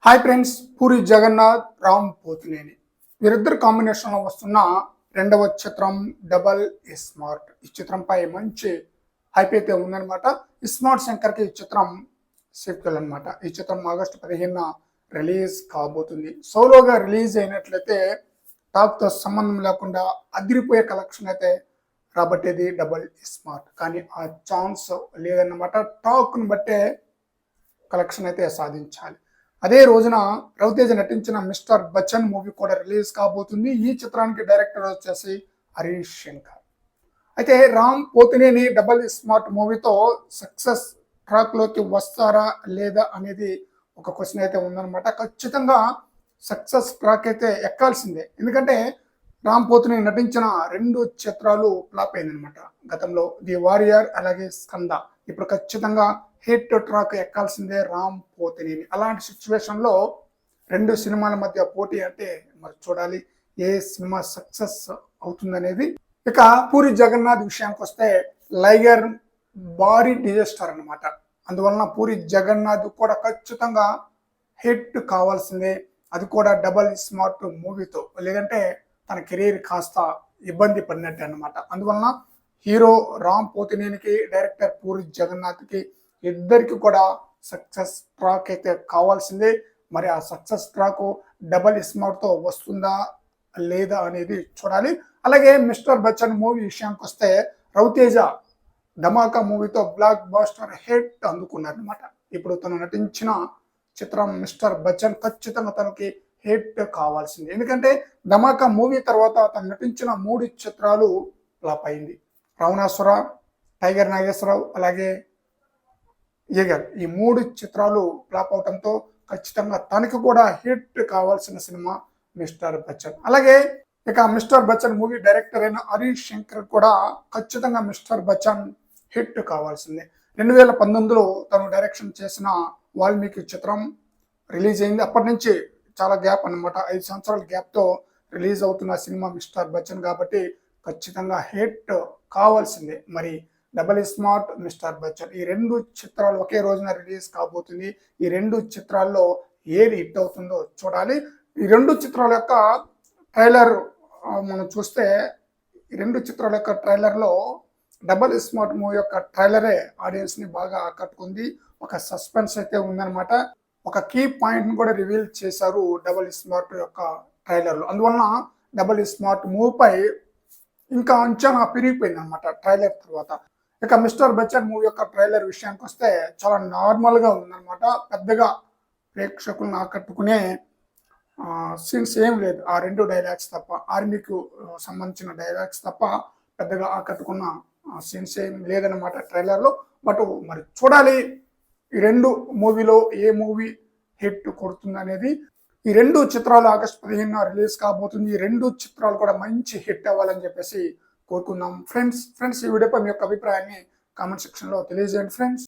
Hi friends, puri Jagannadh, Ram Pothineni వీరిద్దరు కాంబినేషన్లో వస్తున్న రెండవ చిత్రం డబల్ స్మార్ట్. ఈ చిత్రంపై మంచి హైప్ అయితే ఉందన్నమాట. స్మార్ట్ శంకర్కి ఈ చిత్రం సీక్వెల్ అనమాట. ఈ చిత్రం ఆగస్టు 15న రిలీజ్ కాబోతుంది. సోలోగా రిలీజ్ అయినట్లయితే టాక్తో సంబంధం లేకుండా అదిరిపోయే కలెక్షన్ అయితే రాబట్టేది డబల్ స్మార్ట్. కానీ ఆ ఛాన్స్ లేదన్నమాట. టాక్ను బట్టే కలెక్షన్ అయితే సాధించాలి. అదే రోజున రవితేజ నటించిన మిస్టర్ బచ్చన్ మూవీ కూడా రిలీజ్ కాబోతుంది. ఈ చిత్రానికి డైరెక్టర్ వచ్చేసి హరీష్ శంకర్. అయితే రామ్ పోతినేని డబల్ స్మార్ట్ మూవీతో సక్సెస్ ట్రాక్లోకి వస్తారా లేదా అనేది ఒక క్వశ్చన్ అయితే ఉందన్నమాట. ఖచ్చితంగా సక్సెస్ ట్రాక్ అయితే ఎక్కాల్సిందే. ఎందుకంటే రామ్ పోతినేని నటించిన 2 చిత్రాలు ఫ్లాప్ అయిందనమాట గతంలో, ది వారియర్ అలాగే స్కంద. ఇప్పుడు ఖచ్చితంగా హిట్ ట్రాక్ ఎక్కాల్సిందే రామ్ పోతినేని. అలాంటి సిచ్యువేషన్లో 2 సినిమాల మధ్య పోటీ అంటే మరి చూడాలి ఏ సినిమా సక్సెస్ అవుతుందనేది. ఇక పూరి జగన్నాథ్ విషయానికి వస్తే లైగర్ భారీ డిజాస్టర్ అనమాట. అందువలన పూరి జగన్నాథ్ కూడా ఖచ్చితంగా హిట్ కావాల్సిందే. అది కూడా డబల్ స్మార్ట్ మూవీతో, లేదంటే తన కెరీర్ కాస్త ఇబ్బంది పడినట్టే అనమాట. అందువలన హీరో రామ్ పోతినేనికి, డైరెక్టర్ పూరి జగన్నాథ్కి ఇద్దరికి కూడా సక్సెస్ ట్రాక్ అయితే కావాల్సిందే. మరి ఆ సక్సెస్ ట్రాక్ డబల్ స్మార్ట్తో వస్తుందా లేదా అనేది చూడాలి. అలాగే మిస్టర్ బచ్చన్ మూవీ విషయానికి వస్తే రవితేజ ధమాకా మూవీతో బ్లాక్ బాస్టర్ హిట్ అందుకున్నారనమాట. ఇప్పుడు తను నటించిన చిత్రం మిస్టర్ బచ్చన్ ఖచ్చితంగా తనకి హిట్ కావాల్సింది. ఎందుకంటే ధమాకా మూవీ తర్వాత తను నటించిన 3 చిత్రాలు ఫ్లాప్ అయింది. రావణాసుర, టైగర్ నాగేశ్వరరావు అలాగే ఈగల్. ఈ 3 చిత్రాలు ఫ్లాప్ అవడంతో ఖచ్చితంగా తనకి కూడా హిట్ కావాల్సిన సినిమా మిస్టర్ బచ్చన్. అలాగే ఇక మిస్టర్ బచ్చన్ మూవీ డైరెక్టర్ అయిన హరీష్ శంకర్ కూడా ఖచ్చితంగా మిస్టర్ బచ్చన్ హిట్ కావాల్సిందే. 2019లో తను డైరెక్షన్ చేసిన వాల్మీకి చిత్రం రిలీజ్ అయింది. అప్పటి నుంచి చాలా గ్యాప్ అనమాట. 5 సంవత్సరాల గ్యాప్తో రిలీజ్ అవుతున్న సినిమా మిస్టర్ బచ్చన్ కాబట్టి ఖచ్చితంగా హిట్ కావాల్సిందే. మరి డబల్ స్మార్ట్, మిస్టర్ బచ్చన్ ఈ 2 చిత్రాలు ఒకే రోజున రిలీజ్ కాబోతుంది. ఈ 2 చిత్రాల్లో ఏది హిట్ అవుతుందో చూడాలి. ఈ 2 చిత్రాల యొక్క ట్రైలర్ మనం చూస్తే, ఈ 2 చిత్రాల యొక్క ట్రైలర్లో డబల్ స్మార్ట్ మూవీ యొక్క ట్రైలరే ఆడియన్స్ని బాగా ఆకట్టుకుంది. ఒక సస్పెన్స్ అయితే ఉందన్నమాట. ఒక కీ పాయింట్ని కూడా రివీల్ చేశారు డబల్ స్మార్ట్ యొక్క ట్రైలర్లో. అందువలన డబల్ స్మార్ట్ మూవీపై ఇంకా అంచనా పెరిగిపోయింది అనమాట ట్రైలర్ తర్వాత. ఇక మిస్టర్ బచ్చన్ మూవీ యొక్క ట్రైలర్ విషయానికి వస్తే చాలా నార్మల్గా ఉందన్నమాట. పెద్దగా ప్రేక్షకులను ఆకట్టుకునే సీన్స్ ఏం లేదు. ఆ 2 డైలాగ్స్ తప్ప, ఆర్మీకి సంబంధించిన డైలాగ్స్ తప్ప పెద్దగా ఆకట్టుకున్న సీన్స్ ఏం లేదన్నమాట ట్రైలర్లో. బట్ మరి చూడాలి ఈ 2 మూవీలో ఏ మూవీ హిట్ కొడుతుంది అనేది. ఈ 2 చిత్రాలు ఆగస్టు 15న రిలీజ్ కాబోతుంది. ఈ 2 చిత్రాలు కూడా మంచి హిట్ అవ్వాలని చెప్పేసి కోరుకుందాం. ఫ్రెండ్స్ ఈ వీడియోపై మీ యొక్క అభిప్రాయాన్ని కామెంట్ సెక్షన్లో తెలియజేయండి ఫ్రెండ్స్.